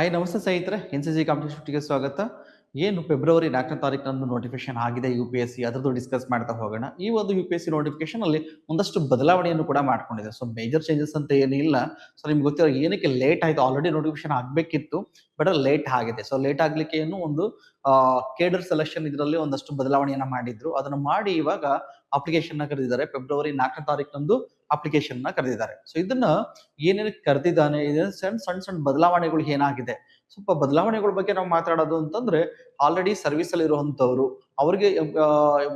Hi ನಮಸ್ತೆ ಸ್ನೇಹಿತರೆ, NCC ಕಾಂಪಿಟೇಟಿವ್‌ಗೆ ಸ್ವಾಗತ. ಏನು ಫೆಬ್ರವರಿ 4ನೇ ತಾರೀಕಿನಂದು ನೋಟಿಫಿಕೇಶನ್ ಆಗಿದೆ ಯುಪಿಎಸ್‌ಸಿ, ಅದರದ್ದು ಡಿಸ್ಕಸ್ ಮಾಡ್ತಾ ಹೋಗೋಣ. ಈ ಒಂದು ಯುಪಿಎಸ್‌ಸಿ ನೋಟಿಫಿಕೇಶನ್ ಅಲ್ಲಿ ಒಂದಷ್ಟು ಬದಲಾವಣೆಯನ್ನು ಕೂಡ ಮಾಡ್ಕೊಂಡಿದೆ. ಸೊ ಮೇಜರ್ ಚೇಂಜಸ್ ಅಂತ ಏನಿಲ್ಲ. ಸೊ ನಿಮ್ಗೆ ಗೊತ್ತಿರೋ ಏನಕ್ಕೆ ಲೇಟ್ ಆಯ್ತು, ಆಲ್ರೆಡಿ ನೋಟಿಫಿಕೇಶನ್ ಆಗಬೇಕಿತ್ತು, ಬಟ್ ಅದು ಲೇಟ್ ಆಗಿದೆ. ಸೊ ಲೇಟ್ ಆಗ್ಲಿಕ್ಕೆ ಏನು ಒಂದು ಕೇಡರ್ ಸೆಲೆಕ್ಷನ್ ಇದರಲ್ಲಿ ಒಂದಷ್ಟು ಬದಲಾವಣೆಯನ್ನ ಮಾಡಿದ್ರು. ಅದನ್ನ ಮಾಡಿ ಇವಾಗ ಅಪ್ಲಿಕೇಶನ್ ನ ಕರೆದಿದ್ದಾರೆ. ಫೆಬ್ರವರಿ 4ನೇ ತಾರೀಕಿನಂದು ಅಪ್ಲಿಕೇಶನ್ ನ ಕರೆದಿದ್ದಾರೆ. ಸೊ ಇದನ್ನ ಏನೇನಕ್ಕೆ ಕರೆದಿದ್ದಾನೆ, ಸಣ್ಣ ಸಣ್ಣ ಸಣ್ಣ ಬದಲಾವಣೆಗಳು ಏನಾಗಿದೆ, ಸ್ವಲ್ಪ ಬದಲಾವಣೆಗಳ ಬಗ್ಗೆ ನಾವು ಮಾತಾಡೋದು ಅಂತಂದ್ರೆ, ಆಲ್ರೆಡಿ ಸರ್ವಿಸ್ ಅಲ್ಲಿ ಇರುವಂತವ್ರು ಅವ್ರಿಗೆ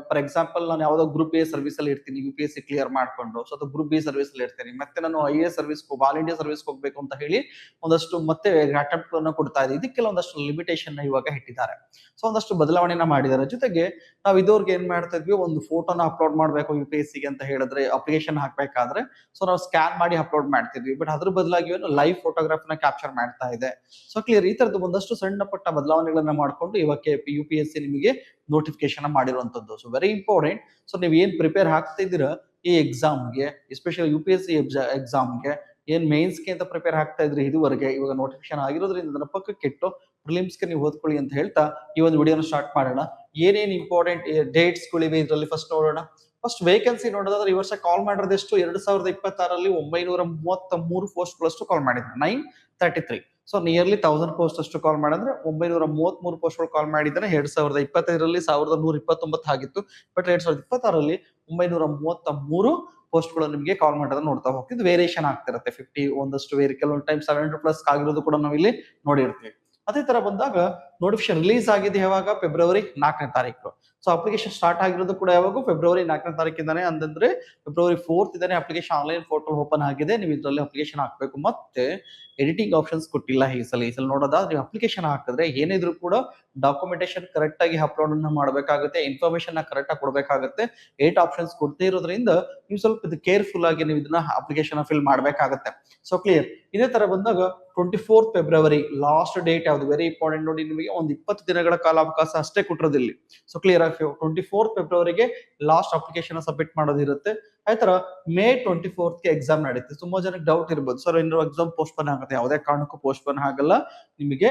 ಫಾರ್ ಎಕ್ಸಾಂಪಲ್ ನಾನು ಯಾವ್ದೋ ಗ್ರೂಪ್ ಎ ಸರ್ವಿಸ್ ಅಲ್ಲಿ ಇರ್ತೀನಿ, UPSC ಕ್ಲಿಯರ್ ಮಾಡ್ಕೊಂಡು, ಸೊ ಅದು ಗ್ರೂಪ್ ಬಿ ಸರ್ವಿಸ್ ಅಲ್ಲಿ ಇರ್ತೀನಿ, ಮತ್ತೆ ನಾನು IAS service all India service ಹೋಗ್ಬೇಕು ಅಂತ ಹೇಳಿ ಒಂದಷ್ಟು ಮತ್ತೆ ಅಟೆಂಪ್ಟ್ ಅನ್ನು ಕೊಡ್ತಾ ಇದೆ. ಇದಕ್ಕೆಲ್ಲ ಒಂದಷ್ಟು ಲಿಮಿಟೇಷನ್ ಇವಾಗ ಇಟ್ಟಿದ್ದಾರೆ. ಸೊ ಒಂದಷ್ಟು ಬದಲಾವಣೆನ ಮಾಡಿದ್ದಾರೆ. ಜೊತೆಗೆ ನಾವು ಇದುವರೆಗೆ ಏನ್ ಮಾಡ್ತಾ ಇದ್ವಿ, ಒಂದು ಫೋಟೋನ ಅಪ್ಲೋಡ್ ಮಾಡ್ಬೇಕು UPSC ಗೆ ಅಂತ ಹೇಳಿದ್ರೆ ಅಪ್ಲಿಕೇಶನ್ ಹಾಕ್ಬೇಕಾದ್ರೆ, ಸೊ ನಾವು ಸ್ಕ್ಯಾನ್ ಮಾಡಿ ಅಪ್ಲೋಡ್ ಮಾಡ್ತಿದ್ವಿ. ಬಟ್ ಅದ್ರ ಬದಲಾಗಿ ಏನು ಲೈವ್ ಫೋಟೋಗ್ರಾಫ್ ನ ಕ್ಯಾಪ್ಚರ್ ಮಾಡ್ತಾ ಇದೆ. ಸೊ ಕ್ಲಿಯರ್, ಈ ತರದ್ದು ಒಂದಷ್ಟು ಸಣ್ಣ ಪಟ್ಟ ಬದಲಾವಣೆಗಳನ್ನ ಮಾಡ್ಕೊಂಡು ಇವಾಗ UPSC ನಿಮಗೆ ನೋಟಿಫಿಕೇಶನ್ ಮಾಡಿರುವಂತದ್ದು. So very important. ಸೊ ನೀವು ಏನ್ ಪ್ರಿಪೇರ್ ಆಗ್ತಾ ಇದ್ದೀರಾ ಈ ಎಕ್ಸಾಮ್ಗೆ, ಎಸ್ಪೆಷಲಿ UPSC ಎಕ್ಸಾಮ್ಗೆ, ಏನ್ ಮೇನ್ಸ್ಗೆ ಅಂತ ಪ್ರಿಪೇರ್ ಆಗ್ತಾ ಇದ್ರಿ ಇದುವರೆಗೆ, ಇವಾಗ ನೋಟಿಫಿಕೇಶನ್ ಆಗಿರೋದ್ರಿಂದ ಅದನ್ನ ಪಕ್ಕಕ್ಕೆ ಇಟ್ಟು ಪ್ರಿಲಿಮ್ಸ್ಗೆ ನೀವು ಓದ್ಕೊಳ್ಳಿ ಅಂತ ಹೇಳ್ತಾ ಈ ಒಂದು ವಿಡಿಯೋನ ಸ್ಟಾರ್ಟ್ ಮಾಡೋಣ. ಏನೇನ್ ಇಂಪಾರ್ಟೆಂಟ್ ಡೇಟ್ಸ್ ಗಳಿವೆ ಇದರಲ್ಲಿ ಫಸ್ಟ್ ನೋಡೋಣ. ಫಸ್ಟ್ ವೇಕೆನ್ಸಿ ನೋಡೋದಾದ್ರೆ ಈ ವರ್ಷ ಕಾಲ್ ಮಾಡಿರೋದೆಷ್ಟು, 2026ರಲ್ಲಿ 933 ಪೋಸ್ಟ್ ಗಳಷ್ಟು ಕಾಲ್ ಮಾಡಿದ್ರು, 933. ಸೊ ನಿಯರ್ಲಿ 1000 ಪೋಸ್ಟ್ ಅಷ್ಟು ಕಾಲ್ ಮಾಡಿದ್ರೆ 933 ಪೋಸ್ಟ್ ಗಳು ಕಾಲ್ ಮಾಡಿದ್ರೆ 2025ರಲ್ಲಿ 1129 ಆಗಿತ್ತು. ಬಟ್ 2026ರಲ್ಲಿ 933 ಪೋಸ್ಟ್ ಗಳು ನಿಮಗೆ ಕಾಲ್ ಮಾಡೋದನ್ನ ನೋಡ್ತಾ ಹೋಗ್ತಿದ್ದು. ವೇರಿಯೇಷನ್ ಆಗ್ತಿರುತ್ತೆ, 50 ಒಂದಷ್ಟು ಕೆಲವೊಂದು ಟೈಮ್ 700+ ಆಗಿರೋದು ಕೂಡ ನಾವು ಇಲ್ಲಿ ನೋಡಿರ್ತೀವಿ. ಅದೇ ತರ ಬಂದಾಗ ನೋಟಿಫಿಕೇಶನ್ ರಿಲೀಸ್ ಆಗಿದೆ ಯಾವಾಗ, ಫೆಬ್ರವರಿ 4ನೇ ತಾರೀಕು. ಸೊ ಅಪ್ಲಿಕೇಶನ್ ಸ್ಟಾರ್ಟ್ ಆಗಿರೋದು ಕೂಡ ಯಾವಾಗ, ಫೆಬ್ರವರಿ 4ನೇ ತಾರೀಕಿಂದಾನೆ. ಅಂತಂದ್ರೆ ಫೆಬ್ರವರಿ 4th ಇದಾನೆ ಅಪ್ಲಿಕೇಶನ್ ಆನ್ಲೈನ್ ಪೋರ್ಟಲ್ ಓಪನ್ ಆಗಿದೆ. ನೀವು ಇದರಲ್ಲಿ ಅಪ್ಲಿಕೇಶನ್ ಹಾಕ್ಬೇಕು. ಮತ್ತೆ ಎಡಿಟಿಂಗ್ ಆಪ್ಷನ್ಸ್ ಕೊಟ್ಟಿಲ್ಲ ಈ ಸಲ ನೋಡೋದಾದ್ರೆ, ನೀವು ಅಪ್ಲಿಕೇಶನ್ ಹಾಕಿದ್ರೆ ಏನಿದ್ರು ಕೂಡ ಡಾಕ್ಯುಮೆಂಟೇಶನ್ ಕರೆಕ್ಟ್ ಆಗಿ ಅಪ್ಲೋಡ್ ಅನ್ನ ಮಾಡಬೇಕಾಗುತ್ತೆ, ಇನ್ಫಾರ್ಮೇಶನ್ ಕರೆಕ್ಟ್ ಆಗಿ ಕೊಡಬೇಕಾಗುತ್ತೆ. 8 ಆಪ್ಷನ್ಸ್ ಕೊಡ್ತಾ ಇರೋದ್ರಿಂದ ನೀವು ಸ್ವಲ್ಪ ಇದು ಕೇರ್ಫುಲ್ ಆಗಿ ನೀವು ಇದನ್ನ ಅಪ್ಲಿಕೇಶನ್ ಫಿಲ್ ಮಾಡಬೇಕಾಗುತ್ತೆ. So clear. ಇದೇ ತರ ಬಂದಾಗ 24th ಫೆಬ್ರವರಿ ಲಾಸ್ಟ್ ಡೇಟ್ ಯಾವ್ದು, ವೆರಿ ಇಂಪಾರ್ಟೆಂಟ್ ನೋಡಿ, ನಿಮಗೆ ಒಂದು 20 ದಿನಗಳ ಕಾಲಾವಕಾಶ ಅಷ್ಟೇ ಕೊಟ್ಟಿರೋದಿಲ್ಲ. ಸೊ ಕ್ಲಿಯರ್ ಆಗಿ 24th ಫೆಬ್ರವರಿಗೆ ಲಾಸ್ಟ್ ಅಪ್ಲಿಕೇಶನ್ ಸಬ್ಮಿಟ್ ಮಾಡೋದಿರುತ್ತೆ. ಅದೇ ತರ ಮೇ 24th ಗೆ ಎಕ್ಸಾಮ್ ನಡೆಯುತ್ತೆ. ತುಂಬಾ ಜನಕ್ಕೆ ಡೌಟ್ ಇರ್ಬೋದು, ಸರ್ ಏನಾದ್ರು ಎಕ್ಸಾಮ್ ಪೋಸ್ಟ್ಪೋನ್ ಆಗುತ್ತೆ. ಯಾವುದೇ ಕಾರಣಕ್ಕೂ ಪೋಸ್ಟ್ಪೋನ್ ಆಗಲ್ಲ. ನಿಮಗೆ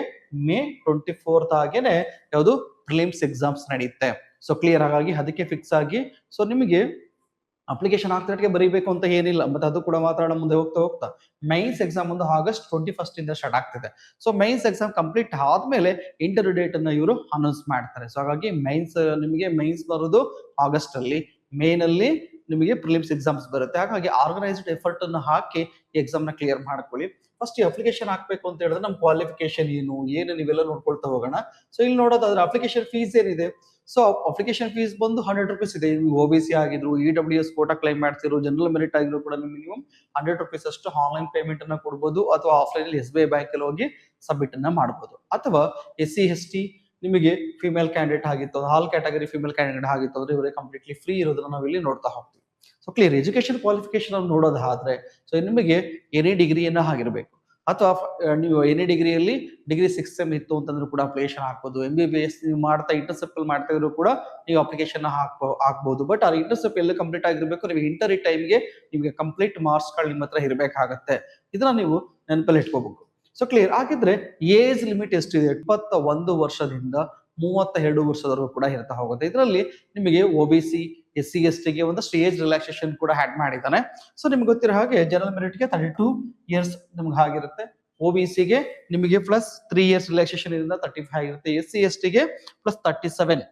ಮೇ 24th ಆಗೇನೆ ಯಾವುದು ಪ್ರಿಲಿಮ್ಸ್ ಎಕ್ಸಾಮ್ಸ್ ನಡೆಯುತ್ತೆ. ಸೊ ಕ್ಲಿಯರ್ ಆಗಿ ಅದಕ್ಕೆ ಫಿಕ್ಸ್ ಆಗಿ, ಸೊ ನಿಮಗೆ ಅಪ್ಲಿಕೇಶನ್ ಹಾಕ್ತಿಗೆ ಬರೀಬೇಕು ಅಂತ ಏನಿಲ್ಲ. ಮತ್ತೆ ಅದು ಕೂಡ ಮಾತಾಡೋ ಮುಂದೆ ಹೋಗ್ತಾ ಮೈನ್ಸ್ ಎಕ್ಸಾಮ್ ಒಂದು ಆಗಸ್ಟ್ 21st ಇಂದ ಸ್ಟಾರ್ಟ್ ಆಗ್ತಿದೆ. ಸೊ ಮೈನ್ಸ್ ಎಕ್ಸಾಮ್ ಕಂಪ್ಲೀಟ್ ಆದ್ಮೇಲೆ ಇಂಟರ್ವ್ಯೂ ಡೇಟ್ ಅನ್ನ ಇವರು ಅನೌನ್ಸ್ ಮಾಡ್ತಾರೆ. ಸೊ ಹಾಗಾಗಿ ನಿಮಗೆ ಮೈನ್ಸ್ ಬರೋದು ಆಗಸ್ಟ್ ಅಲ್ಲಿ, ಮೇನಲ್ಲಿ ನಿಮಗೆ ಪ್ರಿಲಿಮ್ಸ್ ಎಕ್ಸಾಮ್ಸ್ ಬರುತ್ತೆ. ಹಾಗಾಗಿ ಆರ್ಗನೈಸ್ಡ್ ಎಫರ್ಟ್ ಅನ್ನು ಹಾಕಿ ಈ ಎಕ್ಸಾಮ್ ನ ಕ್ಲಿಯರ್ ಮಾಡ್ಕೊಳ್ಳಿ. ಫಸ್ಟ್ ಈ ಅಪ್ಲಿಕೇಶನ್ ಹಾಕ್ಬೇಕು ಅಂತ ಹೇಳಿದ್ರೆ ನಮ್ಮ ಕ್ವಾಲಿಫಿಕೇಶನ್ ಏನು ನೀವೆಲ್ಲ ನೋಡ್ಕೊಳ್ತಾ ಹೋಗೋಣ. ಸೊ ಇಲ್ಲಿ ನೋಡೋದಾದ್ರೆ ಅಪ್ಲಿಕೇಶನ್ ಫೀಸ್ ಏನಿದೆ, ಸೊ ಅಪ್ಲಿಕೇಶನ್ ಫೀಸ್ ಬಂದು 100 ರೂಪೀಸ್ ಇದೆ. OBC ಆಗಿದ್ರು, EWS ಕೋಟಾ ಕ್ಲೈಮ್ ಮಾಡ್ತಿರೋ, ಜನರಲ್ ಮೆರಿಟ್ ಆಗಿದ್ರು ಕೂಡ ಮಿನಿಮಮ್ 100 ರೂಪೀಸ್ ಅಷ್ಟು ಆನ್ಲೈನ್ ಪೇಮೆಂಟ್ ಅನ್ನ ಕೊಡ್ಬೋದು, ಅಥವಾ ಆಫ್ಲೈನ್ ಅಲ್ಲಿ SBI ಬ್ಯಾಂಕ್ ಅಲ್ಲಿ ಹೋಗಿ ಸಬ್ಮಿಟ್ ಅನ್ನ ಮಾಡಬಹುದು. ಅಥವಾ SC ST ನಿಮಗೆ ಫಿಮೇಲ್ ಕ್ಯಾಂಡಿಡೇಟ್ ಆಗಿತ್ತು, ಆಲ್ ಕ್ಯಾಟಗರಿ ಫಿಮೇಲ್ ಕ್ಯಾಂಡಿಡೇಟ್ ಆಗಿತ್ತು ಅಂದ್ರೆ ಇವರೇ ಕಂಪ್ಲೀಟ್ಲಿ ಫ್ರೀ ಇರೋದನ್ನ ನಾವು ಇಲ್ಲಿ ನೋಡ್ತಾ ಹೋಗ್ತೀವಿ. So clear. ಎಜುಕೇಶನ್ ಕ್ವಾಲಿಫಿಕೇಶನ್ ಅನ್ನು ನೋಡೋದಾದ್ರೆ, ಸೊ ನಿಮಗೆ ಎನಿ ಡಿಗ್ರಿಯನ್ನ ಆಗಿರ್ಬೇಕು, ಅಥವಾ ನೀವು ಎನಿ ಡಿಗ್ರಿಯಲ್ಲಿ ಡಿಗ್ರಿ 6th ಸೆಮ್ ಇತ್ತು ಅಂತಂದ್ರೂ ಕೂಡ ಅಪ್ಲಿಕೇಶನ್ ಹಾಕ್ಬೋದು. MBBS ನೀವು ಮಾಡ್ತಾ ಇಂಟರ್ಸೆಪ್ಟ್ ಮಾಡ್ತಾ ಇದ್ರು ಕೂಡ ನೀವು ಅಪ್ಲಿಕೇಶನ್ ಹಾಕ್ಬಹುದು. ಬಟ್ ಆ ಇಂಟರ್ಸೆಪ್ಟ್ ಎಲ್ಲ ಕಂಪ್ಲೀಟ್ ಆಗಿರ್ಬೇಕು. ನೀವು ಇಂಟರ್ ಟೈಮ್ಗೆ ನಿಮಗೆ ಕಂಪ್ಲೀಟ್ ಮಾರ್ಕ್ಸ್ ಗಳು ನಿಮ್ಮ ಹತ್ರ ಇರಬೇಕಾಗತ್ತೆ. ಇದನ್ನ ನೀವು ನೆನಪಲ್ಲಿ ಇಟ್ಕೋಬೇಕು. ಸೊ ಕ್ಲಿಯರ್ ಆಗಿದ್ರೆ ಏಜ್ ಲಿಮಿಟ್ ಎಷ್ಟಿದೆ, 21 ವರ್ಷದಿಂದ 32 ವರ್ಷದವರೆಗೂ ಕೂಡ ಇರ್ತಾ ಹೋಗುತ್ತೆ. ಇದರಲ್ಲಿ ನಿಮಗೆ OBC SC ST ಗೆ ಒಂದಷ್ಟು ಏಜ್ ರಿಲ್ಯಾಕ್ಸೇಷನ್ ಕೂಡ ಆಡ್ ಮಾಡಿದ್ದಾನೆ. ಸೊ ನಿಮ್ಗೆ ಗೊತ್ತಿರೋ ಹಾಗೆ ಜನರಲ್ ಮೆರಿಟ್ ಗೆ 32 ಇಯರ್ಸ್ ನಿಮ್ಗೆ ಆಗಿರುತ್ತೆ. OBC ಗೆ ನಿಮಗೆ ಪ್ಲಸ್ 3 ಇಯರ್ಸ್ ರಿಲ್ಯಾಕ್ಸೇಷನ್ ಇಂದ 35 ಇರುತ್ತೆ. SC ST ಗೆ ಪ್ಲಸ್ 37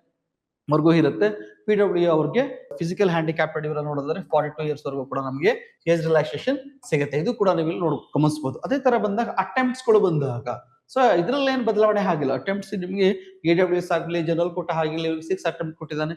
ವರ್ಗೂ ಇರುತ್ತೆ. PW ಅವ್ರಿಗೆ ಫಿಸಿಕಲ್ ಹ್ಯಾಂಡಿಕ್ಯಾಪ್ಟೆಡ್ ಇವರ ನೋಡಿದ್ರೆ 42 ಇಯರ್ಸ್ ವರೆಗೂ ಕೂಡ ನಮಗೆ ಏಜ್ ರಿಲ್ಯಾಕ್ಸೇಷನ್ ಸಿಗುತ್ತೆ. ಇದು ಕೂಡ ನೀವು ಇಲ್ಲಿ ಗಮನಿಸಬಹುದು. ಅದೇ ತರ ಬಂದಾಗ ಅಟೆಂಪ್ಟ್ಸ್ ಗಳು ಬಂದಾಗ, ಸೊ ಇದ್ರಲ್ಲಿ ಏನ್ ಬದಲಾವಣೆ ಆಗಿಲ್ಲ. ಅಟೆಂಪ್ಟ್ಸ್ ನಿಮಗೆ EWS ಆಗಲಿ, ಜನರಲ್ ಕೋಟಾ ಆಗಿರಲಿ 6 ಅಟೆಂಪ್ಟ್ ಕೊಟ್ಟಿದ್ದಾನೆ.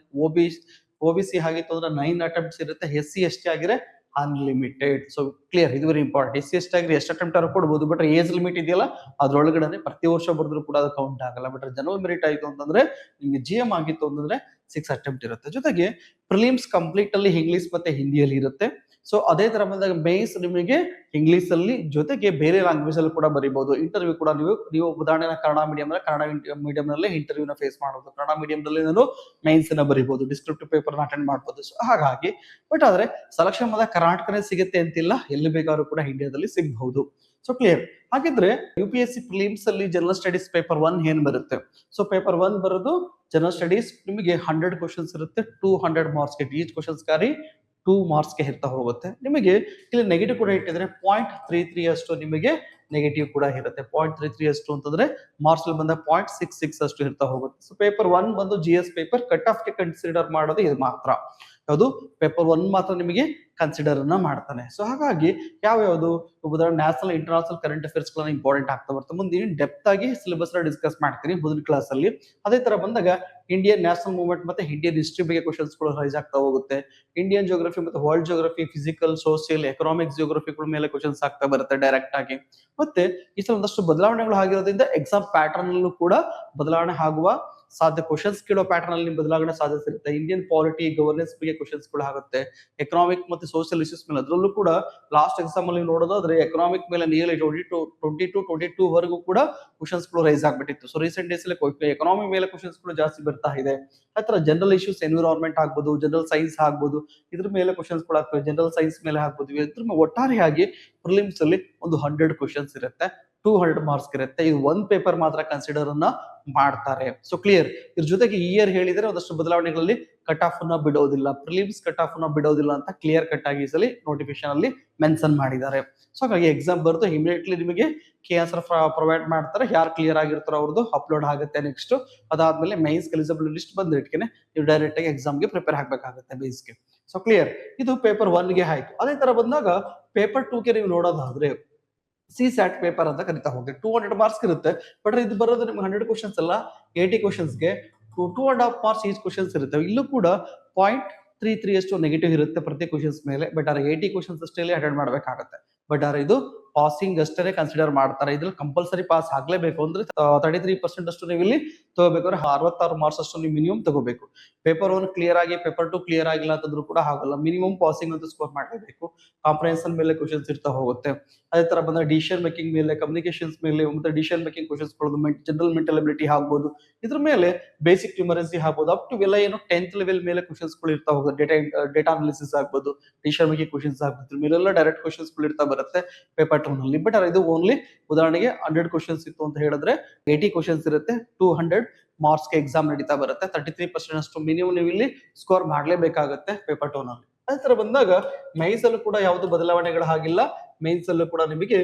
OBC ಆಗಿತ್ತು ಅಂದ್ರೆ 9 ಅಟೆಂಪ್ಟ್ಸ್ ಇರುತ್ತೆ. SC ST ಆಗಿದ್ರೆ ಅನ್ಲಿಮಿಟೆಡ್. ಸೊ ಕ್ಲಿಯರ್, ಇದು ವೆರಿ ಇಂಪಾರ್ಟೆಂಟ್. SC ST ಆಗಿದ್ರೆ ಎಷ್ಟು ಅಟೆಂಪ್ಟ್ ಆದ್ರೂ ಕೊಡಬಹುದು, ಬಟ್ ಏಜ್ ಲಿಮಿಟ್ ಇದೆಯಲ್ಲ ಅದ್ರೊಳಗಡೆ ಪ್ರತಿ ವರ್ಷ ಬರೆದ್ರು ಕೂಡ ಅದು ಕೌಂಟ್ ಆಗಲ್ಲ. ಬಟ್ ಜನರಲ್ ಮೆರಿಟ್ ಆಯ್ತು ಅಂತಂದ್ರೆ, ನಿಮ್ಗೆ GM ಆಗಿತ್ತು ಅಂತಂದ್ರೆ 6 ಅಟೆಂಪ್ಟ್ ಇರುತ್ತೆ. ಜೊತೆಗೆ ಪ್ರಿಲಿಮ್ಸ್ ಕಂಪ್ಲೀಟ್ ಅಲ್ಲಿ ಇಂಗ್ಲಿಷ್ ಮತ್ತೆ ಹಿಂದಿಯಲ್ಲಿ ಇರುತ್ತೆ. ಸೊ ಅದೇ ತರ ಬಂದಾಗ ಮೇನ್ಸ್ ನಿಮಗೆ ಇಂಗ್ಲಿಷ್ ಅಲ್ಲಿ ಜೊತೆಗೆ ಬೇರೆ ಲ್ಯಾಂಗ್ವೇಜ್ ಅಲ್ಲಿ ಕೂಡ ಬರೀಬಹುದು. ಇಂಟರ್ವ್ಯೂ ಕೂಡ ನೀವು ಉದಾಹರಣೆ ಕನ್ನಡ ಮೀಡಿಯಂ ಅಂದ್ರೆ ಕನ್ನಡ ಮೀಡಿಯಂ ನಲ್ಲಿ ಇಂಟರ್ವ್ಯೂನ ಫೇಸ್ ಮಾಡಬಹುದು. ಕನ್ನಡ ಮೀಡಿಯಂದಲ್ಲಿ ನಾನು ಮೈನ್ಸ್ ನ ಬರೀಬಹುದು, ಡಿಸ್ಕ್ರಿಪ್ಟಿವ್ ಪೇಪರ್ ಅಟೆಂಡ್ ಮಾಡಬಹುದು. ಸೊ ಹಾಗಾಗಿ ಬಟ್ ಆದ್ರೆ ಸೆಲೆಕ್ಷನ್ ಕರ್ನಾಟಕನೇ ಸಿಗುತ್ತೆ ಅಂತಿಲ್ಲ, ಎಲ್ಲಿ ಬೇಕಾದ್ರೂ ಕೂಡ ಇಂಡಿಯಾದಲ್ಲಿ ಸಿಗಬಹುದು. So clear. ಹಾಗಿದ್ರೆ UPSC ಪ್ರಿಲಿಮ್ಸ್ ಅಲ್ಲಿ ಜನರಲ್ ಸ್ಟಡೀಸ್ ಪೇಪರ್ 1 ಏನ್ ಬರುತ್ತೆ? ಸೊ ಪೇಪರ್ 1 ಬರೋದು ಜನರಲ್ ಸ್ಟಡೀಸ್, ನಿಮಗೆ 100 ಕ್ವಶನ್ಸ್ ಇರುತ್ತೆ, 200 ಮಾರ್ಕ್ಸ್ ಗೆ. ಈಚ್ ಕ್ವಶನ್ಸ್ ಗಾರಿ 2 ಮಾರ್ಕ್ಸ್ ಗೆ ಇರ್ತಾ ಹೋಗುತ್ತೆ. ನಿಮಗೆ ಇಲ್ಲಿ ನೆಗೆಟಿವ್ ಕೂಡ ಇಟ್ಟಿದ್ರೆ 0.33 ಅಷ್ಟು ನಿಮಗೆ ನೆಗೆಟಿವ್ ಕೂಡ ಇರುತ್ತೆ. 0.33 ಅಷ್ಟು ಅಂತಂದ್ರೆ ಮಾರ್ಕ್ಸ್ ಅಲ್ಲಿ ಬಂದ 0.66 ಅಷ್ಟು ಇರ್ತಾ ಹೋಗುತ್ತೆ. ಸೊ ಪೇಪರ್ 1 ಬಂದು GS ಪೇಪರ್ ಕಟ್ ಆಫ್ ಗೆ ಕನ್ಸಿಡರ್ ಮಾಡೋದು ಇದು ಮಾತ್ರ. ಯಾವುದು? ಪೇಪರ್ 1 ಮಾತ್ರ ನಿಮಗೆ ಕನ್ಸಿಡರ್ ಅನ್ನ ಮಾಡ್ತಾನೆ. ಸೊ ಹಾಗಾಗಿ ಯಾವ್ಯಾವುದು ಉದಾಹರಣೆ ನ್ಯಾಷನಲ್ ಇಂಟರ್ನ್ಯಾಷನಲ್ ಕರೆಂಟ್ ಅಫೇರ್ಸ್ ಗಳನ್ನ ಇಂಪಾರ್ಟೆಂಟ್ ಆಗ್ತಾ ಬರ್ತದೆ. ಮುಂದೆ ಡೆಪ್ತ್ ಆಗಿ ಸಿಲೆಬಸ್ ನ ಡಿಸ್ಕಸ್ ಮಾಡ್ತೀನಿ ಮುಂದಿನ ಕ್ಲಾಸ್ ಅಲ್ಲಿ. ಅದೇ ತರ ಬಂದಾಗ ಇಂಡಿಯನ್ ನ್ಯಾಷನಲ್ ಮೂವ್ಮೆಂಟ್ ಮತ್ತೆ ಇಂಡಿಯನ್ ಹಿಸ್ಟ್ರಿ ಬಗ್ಗೆ ಕ್ವಶನ್ಸ್ ಗಳು ರೈಸ್ ಆಗ್ತಾ ಹೋಗುತ್ತೆ. ಇಂಡಿಯನ್ ಜಿಯೋಗ್ರಫಿ ಮತ್ತೆ world geography, physical, social, economics ಜಿಯೋಗ್ರಫಿಗಳ ಮೇಲೆ ಕ್ವಶನ್ಸ್ ಆಗ್ತಾ ಬರುತ್ತೆ ಡೈರೆಕ್ಟ್ ಆಗಿ. ಮತ್ತೆ ಈ ಸಲ ಒಂದಷ್ಟು ಬದಲಾವಣೆಗಳು ಆಗಿರೋದ್ರಿಂದ ಎಕ್ಸಾಮ್ ಪ್ಯಾಟರ್ನ್ ಅಲ್ಲೂ ಕೂಡ ಬದಲಾವಣೆ ಆಗುವ ಸಾಧ್ಯ, ಕ್ವಶನ್ಸ್ ಕೇಳೋ ಪ್ಯಾಟರ್ನ್ ಅಲ್ಲಿ ಬದಲಾವಣೆ ಸಾಧ್ಯತೆ ಇರುತ್ತೆ. ಇಂಡಿಯನ್ ಪಾಲಿಟಿ, ಗವರ್ನೆನ್ಸ್ ಬಗ್ಗೆ ಕ್ವಶನ್ಸ್ ಕೂಡ ಆಗುತ್ತೆ. ಎಕನಾಮಿಕ್ ಮತ್ತೆ ಸೋಷಿಯಲ್ ಇಶ್ಯೂಸ್ ಮೇಲೆ, ಅದರಲ್ಲೂ ಕೂಡ ಲಾಸ್ಟ್ ಎಕ್ಸಾಮ್ ಅಲ್ಲಿ ನೋಡೋದಾದ್ರೆ ಎಕನಾಮಿಕ್ ಮೇಲೆ ನಿಯರ್ಲಿ 22 ವರೆಗೂ ಕೂಡ ಕ್ವಶನ್ಸ್ ಗಳು ರೈಸ್ ಆಗ್ಬಿಟ್ಟಿತ್ತು. ಸೊ ರೀಸೆಂಟ್ ಡೇಸ್ ಅಲ್ಲಿ ಎಕನಾಮಿ ಮೇಲೆ ಕ್ವಶನ್ಸ್ ಗಳು ಜಾಸ್ತಿ ಬರ್ತಾ ಇದೆ. ಆತರ ಜನರಲ್ ಇಶ್ಯೂಸ್, ಎನ್ವಿರಾನ್ಮೆಂಟ್ ಆಗ್ಬೋದು, ಜನರಲ್ ಸೈನ್ಸ್ ಆಗ್ಬೋದು, ಇದ್ರ ಮೇಲೆ ಕ್ವಶನ್ಸ್ ಕೂಡ ಆಗ್ತವೆ. ಜನರಲ್ ಸೈನ್ಸ್ ಮೇಲೆ ಆಗ್ಬೋದು. ಇದ್ರ ಒಟ್ಟಾರೆಯಾಗಿ ಪ್ರಿಲಿಮ್ಸ್ ಅಲ್ಲಿ ಒಂದು 100 ಕ್ವಶನ್ಸ್ ಇರುತ್ತೆ, 200 ಮಾರ್ಕ್ಸ್ ಇರುತ್ತೆ. ಇದು ಒಂದ್ ಪೇಪರ್ ಮಾತ್ರ ಕನ್ಸಿಡರ್ ಅನ್ನ ಮಾಡ್ತಾರೆ. So clear. ಇದ್ರ ಜೊತೆಗೆ ಇಯರ್ ಹೇಳಿದ್ರೆ ಒಂದಷ್ಟು ಬದಲಾವಣೆಗಳಲ್ಲಿ ಕಟ್ ಆಫ್ ಅನ್ನ ಬಿಡೋದಿಲ್ಲ, ಪ್ರಿಲಿಮ್ಸ್ ಕಟ್ ಆಫ್ ಅನ್ನ ಬಿಡೋದಿಲ್ಲ ಅಂತ ಕ್ಲಿಯರ್ ಕಟ್ ಆಗಿ ಸಲಿ ನೋಟಿಫಿಕೇಶನ್ ಅಲ್ಲಿ ಮೆನ್ಷನ್ ಮಾಡಿದ್ದಾರೆ. ಸೊ ಹಾಗಾಗಿ ಎಕ್ಸಾಮ್ ಬರ್ತು ಇಮಿಡಿಯೇಟ್ಲಿ ನಿಮಗೆ ಕೆ ಆನ್ಸರ್ ಪ್ರೊವೈಡ್ ಮಾಡ್ತಾರೆ. ಯಾರು ಕ್ಲಿಯರ್ ಆಗಿರ್ತಾರೋ ಅವ್ರದ್ದು ಅಪ್ಲೋಡ್ ಆಗುತ್ತೆ ನೆಕ್ಸ್ಟ್. ಅದಾದ್ಮೇಲೆ ಮೈನ್ಸ್ ಎಲಿಜಿಬಲ್ ಲಿಸ್ಟ್ ಬಂದಿಟ್ಕೆನೆ ನೀವು ಡೈರೆಕ್ಟ್ ಆಗಿ ಎಕ್ಸಾಮ್ಗೆ ಪ್ರಿಪೇರ್ ಆಗ್ಬೇಕಾಗುತ್ತೆ ಬೇಸ್ಗೆ. So clear. ಇದು ಪೇಪರ್ 1 ಗೆ ಆಯ್ತು. ಅದೇ ತರ ಬಂದಾಗ ಪೇಪರ್ 2 ಗೆ ನೀವು ನೋಡೋದಾದ್ರೆ CSAT ಪೇಪರ್ ಅಂತ ಕರಿತಾ ಹೋಗ್ತೀವಿ. 200 ಮಾರ್ಕ್ಸ್ ಇರುತ್ತೆ. ಬಟ್ ಇದು ಬರೋದು ನಿಮ್ಗೆ 100 ಕ್ವಶನ್ಸ್ ಅಲ್ಲ, 80 ಕ್ವಶನ್ಸ್ಗೆ 2.5 ಮಾರ್ಕ್ಸ್ ಈಚ್ ಕ್ವಶನ್ಸ್ ಇರುತ್ತೆ. ಇಲ್ಲೂ ಕೂಡ 0.33 ಅಷ್ಟು ನೆಗೆಟಿವ್ ಇರುತ್ತೆ ಪ್ರತಿ ಕ್ವಶನ್ಸ್ ಮೇಲೆ. ಬಟ್ ಆದ್ರೆ 80 ಕ್ವಶನ್ಸ್ ಅಷ್ಟೇ ಅಟೆಂಡ್ ಮಾಡ್ಬೇಕಾಗುತ್ತೆ. ಬಟ್ ಆದ್ರೆ ಇದು ಪಾಸಿಂಗ್ ಅಷ್ಟೇ ಕನ್ಸಿಡರ್ ಮಾಡ್ತಾರೆ. ಇದ್ರಲ್ಲಿ ಕಂಪಲ್ಸರಿ ಪಾಸ್ ಆಗ್ಲೇಬೇಕು ಅಂದ್ರೆ 33% ಅಷ್ಟು ನೀವು ಇಲ್ಲಿ ತಗೋಬೇಕಾದ್ರೆ 66 ಮಾರ್ಕ್ಸ್ ಅಷ್ಟು ನೀವು ಮಿನಿಮಮ್ ತಗೋಬೇಕು. ಪೇಪರ್ 1 ಕ್ಲಿಯರ್ ಆಗಿ ಪೇಪರ್ 2 ಕ್ಲಿಯರ್ ಆಗಿಲ್ಲ ಅಂತಂದ್ರೂ ಕೂಡ ಆಗಲ್ಲ. ಮಿನಿಮಮ್ ಪಾಸಿಂಗ್ ಅಂತ ಸ್ಕೋರ್ ಮಾಡಲೇಬೇಕು. ಕಾಂಪ್ರಿಹೆನ್ಷನ್ ಮೇಲೆ ಕ್ವಶನ್ಸ್ ಇರ್ತಾ ಹೋಗುತ್ತೆ. ಅದೇ ತರ ಬಂದ ಡಿಸಿಷನ್ ಮೇಕಿಂಗ್ ಮೇಲೆ, ಕಮ್ಯುನಿಕೇಶನ್ಸ್ ಮೇಲೆ, ಮತ್ತೆ decision making questions general mental ability ಆಗ್ಬೋದು, ಇದ್ರ ಮೇಲೆ ಬೇಸಿಕ್ ನ್ಯೂಮರಸಿ ಆಗ್ಬೋದು, ಅಪ್ ಟು ಎಲ್ಲ ಏನು 10th ಲೆವೆಲ್ ಮೇಲೆ ಕ್ವಶನ್ಸ್ ಗಳು ಇರ್ತಾ ಹೋಗುತ್ತೆ. ಡೇಟಾ ಅನಾಲಿಸಿಸ್ ಆಗ್ಬೋದು, ಡಿಸಿಷನ್ ಮೇಕಿಂಗ್ ಕ್ವಶನ್ಸ್ ಆಗ್ಬೋದು, ಮೇಲೆಲ್ಲ ಡೈರೆಕ್ಟ್ ಕ್ವಶನ್ಸ್ ಗಳು ಇರ್ತಾ ಬರುತ್ತೆ ಪೇಪರ್ 2 ನಲ್ಲಿ. ಬಟ್ ಇದು ಓನ್ಲಿ ಉದಾಹರಣೆಗೆ 100 ಕ್ವಶನ್ಸ್ ಇತ್ತು ಅಂತ ಹೇಳಿದ್ರೆ 80 ಕ್ವಶನ್ಸ್ ಇರುತ್ತೆ, 200 ಮಾರ್ಕ್ಸ್ ಗೆ ಎಕ್ಸಾಮ್ ನಡೀತಾ ಬರುತ್ತೆ. 33% ಅಷ್ಟು ಮಿನಿಮಮ್ ನೀವು ಇಲ್ಲಿ ಸ್ಕೋರ್ ಮಾಡ್ಲೇಬೇಕಾಗುತ್ತೆ ಪೇಪರ್ 2 ನಲ್ಲಿ. ಅದೇ ತರ ಬಂದಾಗ ಮೈನ್ಸ್ ಅಲ್ಲೂ ಕೂಡ ಯಾವ್ದು ಬದಲಾವಣೆಗಳು ಆಗಿಲ್ಲ. ಮೈನ್ಸ್ ಅಲ್ಲೂ ಕೂಡ ನಿಮಗೆ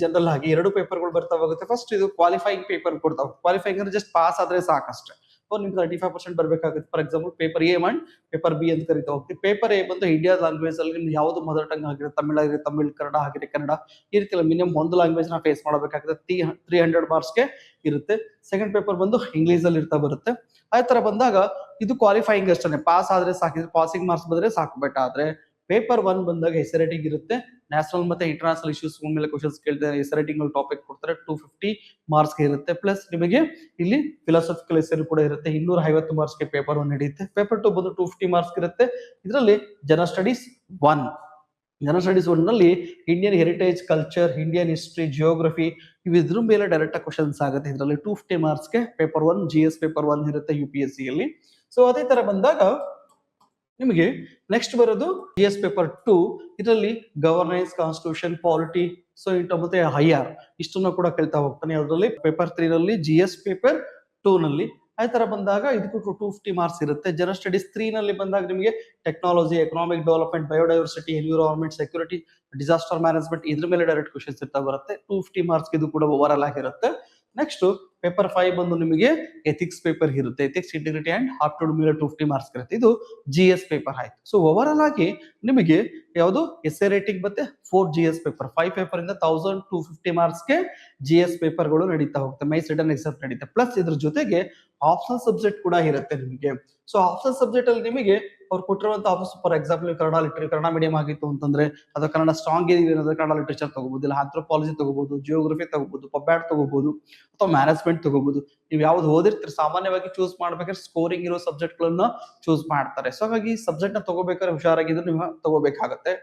ಜನರಲ್ ಆಗಿ 2 ಪೇಪರ್ಗಳು ಬರ್ತಾ ಹೋಗುತ್ತೆ. ಫಸ್ಟ್ ಇದು ಕ್ವಾಲಿಫೈಯಿಂಗ್ ಪೇಪರ್ ಕೊಡ್ತಾವೆ. ಕ್ವಾಲಿಫೈಯಿಂಗ್ ಅಂದ್ರೆ ಜಸ್ಟ್ ಪಾಸ್ ಆದ್ರೆ ಸಾಕಷ್ಟೇ. ನಿಮ್ಗೆ 35% ಬರ್ಬೇಕಾಗುತ್ತೆ. For example paper A and paper B ಅಂತ ಕರಿತಾ ಹೋಗ್ತೀವಿ. ಪೇಪರ್ A ಬಂದು ಇಂಡಿಯಾ ಲ್ಯಾಂಗ್ವೇಜ್ ಅಲ್ಲಿ ನಿಮ್ಗೆ ಯಾವ್ದು ಮದರ್ ಟಂಗ್ ಆಗಿರೋ, ತಮಿಳ್ ಆಗಿರೋ ತಮಿಳ್, ಕನ್ನಡ ಆಗಿರೋ ಕನ್ನಡ, ಈ ರೀತಿ ಮಿನಿಮಮ್ ಒಂದು ಲ್ಯಾಂಗ್ವೇಜ್ ನ ಫೇಸ್ ಮಾಡಬೇಕಾಗುತ್ತೆ. 300 ಮಾರ್ಕ್ಸ್ ಗೆ ಇರುತ್ತೆ. ಸೆಕೆಂಡ್ ಪೇಪರ್ ಬಂದು ಇಂಗ್ಲಿಷ್ ಅಲ್ಲಿ ಇರ್ತಾ ಬರುತ್ತೆ. ಅದೇ ತರ ಬಂದಾಗ ಇದು ಕ್ವಾಲಿಫೈಯಿಂಗ್ ಅಷ್ಟೇ, ಪಾಸ್ ಆದ್ರೆ ಸಾಕಿದ್ರೆ, ಪಾಸಿಂಗ್ ಮಾರ್ಕ್ಸ್ ಬಂದ್ರೆ ಸಾಕು. ಬಟ್ ಆದ್ರೆ ಪೇಪರ್ 1 ಬಂದಾಗ ಎಸ್ ರೇಟಿಂಗ್ ಇರುತ್ತೆ. ನ್ಯಾಷನಲ್ ಮತ್ತೆ ಇಂಟರ್ನ್ಯಾಷನಲ್ ಇಶ್ಯೂಸ್ ಮೇಲೆ ಕ್ವಶನ್ಸ್ ಕೇಳ್ತಾರೆ. ಎಸ್ ರೇಟಿಂಗ್ ಟಾಪಿಕ್ ಕೊಡ್ತಾರೆ. 250 ಮಾರ್ಕ್ಸ್ ಇರುತ್ತೆ. ಪ್ಲಸ್ ನಿಮಗೆ ಇಲ್ಲಿ ಫಿಲಾಸಫಿಕಲ್ ಎಸ್ ಕೂಡ ಇರುತ್ತೆ. 250 ಮಾರ್ಕ್ಸ್ ಗೆ ಪೇಪರ್ 1 ನಡೆಯುತ್ತೆ. ಪೇಪರ್ 2 ಬಂದು 250 ಮಾರ್ಕ್ಸ್ ಇರುತ್ತೆ. ಇದರಲ್ಲಿ ಜನರಲ್ ಸ್ಟಡೀಸ್ 1 ನಲ್ಲಿ Indian heritage, culture, Indian history, geography ಇದ್ರ ಮೇಲೆ ಡೈರೆಕ್ಟ್ ಕ್ವಶನ್ಸ್ ಆಗುತ್ತೆ. ಇದರಲ್ಲಿ 250 ಮಾರ್ಕ್ಸ್ ಗೆ ಪೇಪರ್ 1 GS ಪೇಪರ್ 1 ಇರುತ್ತೆ UPSC ಅಲ್ಲಿ. ಸೊ ಅದೇ ತರ ಬಂದಾಗ ನಿಮಗೆ ನೆಕ್ಸ್ಟ್ ಬರೋದು GS ಪೇಪರ್ 2. ಇದರಲ್ಲಿ ಗವರ್ನೆನ್ಸ್, ಕಾನ್ಸ್ಟಿಟ್ಯೂಷನ್, ಪಾಲಿಟಿ, ಸೊ ಮತ್ತೆ IR ಇಷ್ಟನ್ನು ಕೂಡ ಕೇಳ್ತಾ ಹೋಗ್ತಾನೆ. ಅದರಲ್ಲಿ ಪೇಪರ್ 3 ನಲ್ಲಿ GS ಪೇಪರ್ 2 ನಲ್ಲಿ. ಅದೇ ತರ ಬಂದಾಗ ಇದಕ್ಕೂ 250 ಮಾರ್ಕ್ಸ್ ಇರುತ್ತೆ. ಜನರಲ್ ಸ್ಟಡೀಸ್ 3 ನಲ್ಲಿ ಬಂದಾಗ ನಿಮಗೆ technology, economic development, biodiversity, environment, security, disaster management ಇದ್ರ ಮೇಲೆ ಡೈರೆಕ್ಟ್ ಕ್ವಶನ್ಸ್ ಇರ್ತಾ ಬರುತ್ತೆ. 250 ಮಾರ್ಕ್ಸ್ ಇದು ಕೂಡ ಓವರ್ ಆಲ್ ಆಗಿರುತ್ತೆ. ನೆಕ್ಸ್ಟ್ ಪೇಪರ್ 5 ಬಂದು ನಿಮಗೆ ಎಥಿಕ್ಸ್ ಪೇಪರ್ ಇರುತ್ತೆ. ಎಥಿಕ್ಸ್, ಇಂಟಿಗ್ರಿಟಿ ಅಂಡ್ ಆಪ್ಟಿಟ್ಯೂಡ್ ಮೇಲೆ 250 ಮಾರ್ಕ್ಸ್ ಇರುತ್ತೆ. ಇದು GS ಪೇಪರ್ ಆಯ್ತು. ಸೊ ಓವರ್ ಆಲ್ ಆಗಿ ನಿಮಗೆ ಯಾವುದು ಎಸ್ಎ ರೇಟಿಂಗ್ ಮತ್ತೆ 4 GS ಪೇಪರ್, 5 ಪೇಪರ್ ಇಂದ 1250 ಮಾರ್ಕ್ಸ್ ಗೆ GS ಪೇಪರ್ ಗಳು ನಡೀತಾ ಹೋಗುತ್ತೆ. ಮೈನ್ಸ್ ರಿಟರ್ನ್ ಎಕ್ಸಾಮ್ ನಡೀತಾ. ಪ್ಲಸ್ ಇದ್ರ ಜೊತೆಗೆ ಆಪ್ಷನಲ್ ಸಬ್ಜೆಕ್ಟ್ ಕೂಡ ಇರುತ್ತೆ ನಿಮಗೆ. ಸೊ ಆಪ್ಷನಲ್ ಸಬ್ಜೆಕ್ಟ್ ಅಲ್ಲಿ ನಿಮಗೆ ಅವ್ರು ಕೊಟ್ಟಿರುವಂತ options, for example Kannada literature, Kannada medium ಆಗಿತ್ತು ಅಂತಂದ್ರೆ ಅಥವಾ ಕನ್ನಡ ಸ್ಟ್ರಾಂಗ್ ಇದೀವಿ ಅಂದ್ರೆ ಕನ್ನಡ ಲಿಟರೇಚರ್ ತಗೋಬಹುದು, ಇಲ್ಲ ಆಂಥ್ರೋಪಾಲಜಿ ತಗೋಬಹುದು, ಜಿಯೋಗ್ರಫಿ ತಗೋಬಹುದು, ಪಬ್ಯಾಟ್ ತಗೋಬಹುದು, ಅಥವಾ ಮ್ಯಾನೇಜ್ಮೆಂಟ್ ತಗೋಬಹುದು. ನೀವು ಯಾವ್ದು ಓದಿರ್ತೀರಿ ಸಾಮಾನ್ಯವಾಗಿ ಚೂಸ್ ಮಾಡ್ಬೇಕಾದ್ರೆ ಸ್ಕೋರಿಂಗ್ ಇರೋ ಸಬ್ಜೆಕ್ಟ್ ಗಳನ್ನ ಚೂಸ್ ಮಾಡ್ತಾರೆ. ಸೊ ಹಾಗಾಗಿ ಸಬ್ಜೆಕ್ಟ್ ನ ತಗೋಬೇಕಾದ್ರೆ ಹುಷಾರಾಗಿದ್ರೆ ನೀವು ತಗೋಬೇಕಾಗತ್ತೆ.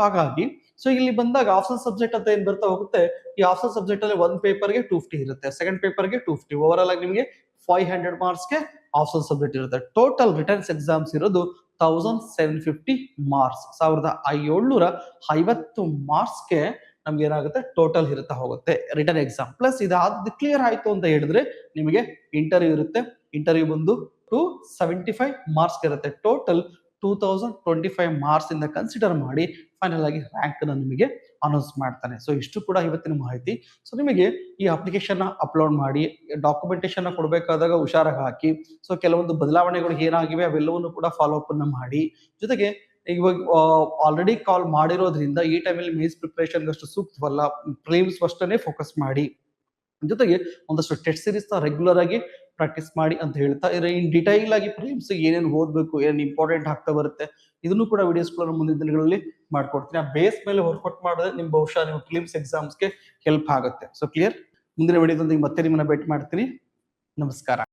ಹಾಗಾಗಿ ಸೊ ಇಲ್ಲಿ ಬಂದಾಗ ಆಪ್ಷನಲ್ ಸಬ್ಜೆಕ್ಟ್ ಅಂತ ಏನ್ ಬರ್ತಾ ಹೋಗುತ್ತೆ, ಈ ಆಪ್ಷನಲ್ ಸಬ್ಜೆಕ್ಟ್ ಅಲ್ಲಿ ಒಂದ್ ಪೇಪರ್ ಗೆ 250 ಇರುತ್ತೆ, ಸೆಕೆಂಡ್ ಪೇಪರ್ ಗೆ 250, ಓವರ್ ಆಲ್ ಆಗಿ ನಿಮಗೆ 500 ಮಾರ್ಕ್ಸ್ ಗೆ ಆಪ್ಷನಲ್ ಸಬ್ಜೆಕ್ಟ್ ಇರುತ್ತೆ. ಟೋಟಲ್ ರಿಟರ್ನ್ಸ್ ಎಕ್ಸಾಮ್ಸ್ ಇರೋದು 1750 ಮಾರ್ಕ್ಸ್, 1750 ಮಾರ್ಕ್ಸ್ ಗೆ ನಮ್ಗೆ ಏನಾಗುತ್ತೆ ಟೋಟಲ್ ಇರುತ್ತಾ ಹೋಗುತ್ತೆ ರಿಟರ್ನ್ ಎಕ್ಸಾಮ್. ಪ್ಲಸ್ ಇದಾದ ಕ್ಲಿಯರ್ ಆಯ್ತು ಅಂತ ಹೇಳಿದ್ರೆ ನಿಮಗೆ ಇಂಟರ್ವ್ಯೂ ಇರುತ್ತೆ. ಇಂಟರ್ವ್ಯೂ ಬಂದು 275 ಮಾರ್ಕ್ಸ್ ಇರುತ್ತೆ. ಟೋಟಲ್ 2025 ಮಾರ್ಕ್ಸ್ ಇಂದ ಕನ್ಸಿಡರ್ ಮಾಡಿ ಫೈನಲ್ ಆಗಿ ರ್ಯಾಂಕ್ ಅನ್ನು ನಿಮಗೆ ಅನೌನ್ಸ್ ಮಾಡ್ತಾನೆ. ಸೊ ಇಷ್ಟು ಕೂಡ ಇವತ್ತಿನ ಮಾಹಿತಿ. ಸೊ ನಿಮಗೆ ಈ ಅಪ್ಲಿಕೇಶನ್ ಅಪ್ಲೋಡ್ ಮಾಡಿ ಡಾಕ್ಯುಮೆಂಟೇಶನ್ ಕೊಡಬೇಕಾದಾಗ ಹುಷಾರಾಗಿ ಹಾಕಿ. ಸೊ ಕೆಲವೊಂದು ಬದಲಾವಣೆಗಳು ಏನಾಗಿವೆ ಅವೆಲ್ಲವನ್ನು ಕೂಡ ಫಾಲೋ ಅಪ್ ಅನ್ನ ಮಾಡಿ. ಜೊತೆಗೆ ಇವಾಗ ಆಲ್ರೆಡಿ ಕಾಲ್ ಮಾಡಿರೋದ್ರಿಂದ ಈ ಟೈಮಲ್ಲಿ ಮೇನ್ಸ್ ಪ್ರಿಪರೇಷನ್ ಅಷ್ಟು ಸೂಕ್ತವಲ್ಲ. ಪ್ರಿಲಿಮ್ಸ್ ಅಷ್ಟೇ ಫೋಕಸ್ ಮಾಡಿ. ಜೊತೆಗೆ ಒಂದಷ್ಟು ಟೆಸ್ಟ್ ಸೀರೀಸ್ ರೆಗ್ಯುಲರ್ ಆಗಿ ಪ್ರಾಕ್ಟೀಸ್ ಮಾಡಿ ಅಂತ ಹೇಳ್ತಾ ಇನ್ ಡಿಟೈಲ್ ಆಗಿ ಪ್ರಿಲಿಮ್ಸ್ ಏನೇನು ಓದಬೇಕು, ಏನೇನು ಇಂಪಾರ್ಟೆಂಟ್ ಆಗ್ತಾ ಬರುತ್ತೆ, ಇದನ್ನು ಕೂಡ ವಿಡಿಯೋಸ್ಗಳನ್ನು ಮುಂದಿನ ದಿನಗಳಲ್ಲಿ ಮಾಡ್ಕೊಡ್ತೀನಿ. ಆ ಬೇಸ್ ಮೇಲೆ ವರ್ಕೌಟ್ ಮಾಡಿದ್ರೆ ನಿಮ್ ಬಹುಶಃ ನಿಮ್ಮ ಪ್ರಿಲಿಮ್ಸ್ ಎಕ್ಸಾಮ್ಸ್ಗೆ ಹೆಲ್ಪ್ ಆಗುತ್ತೆ. So clear. ಮುಂದಿನ ವಿಡಿಯೋದೊಂದಿಗೆ ಮತ್ತೆ ನಿಮ್ಮನ್ನ ಭೇಟಿ ಮಾಡ್ತೀನಿ. ನಮಸ್ಕಾರ.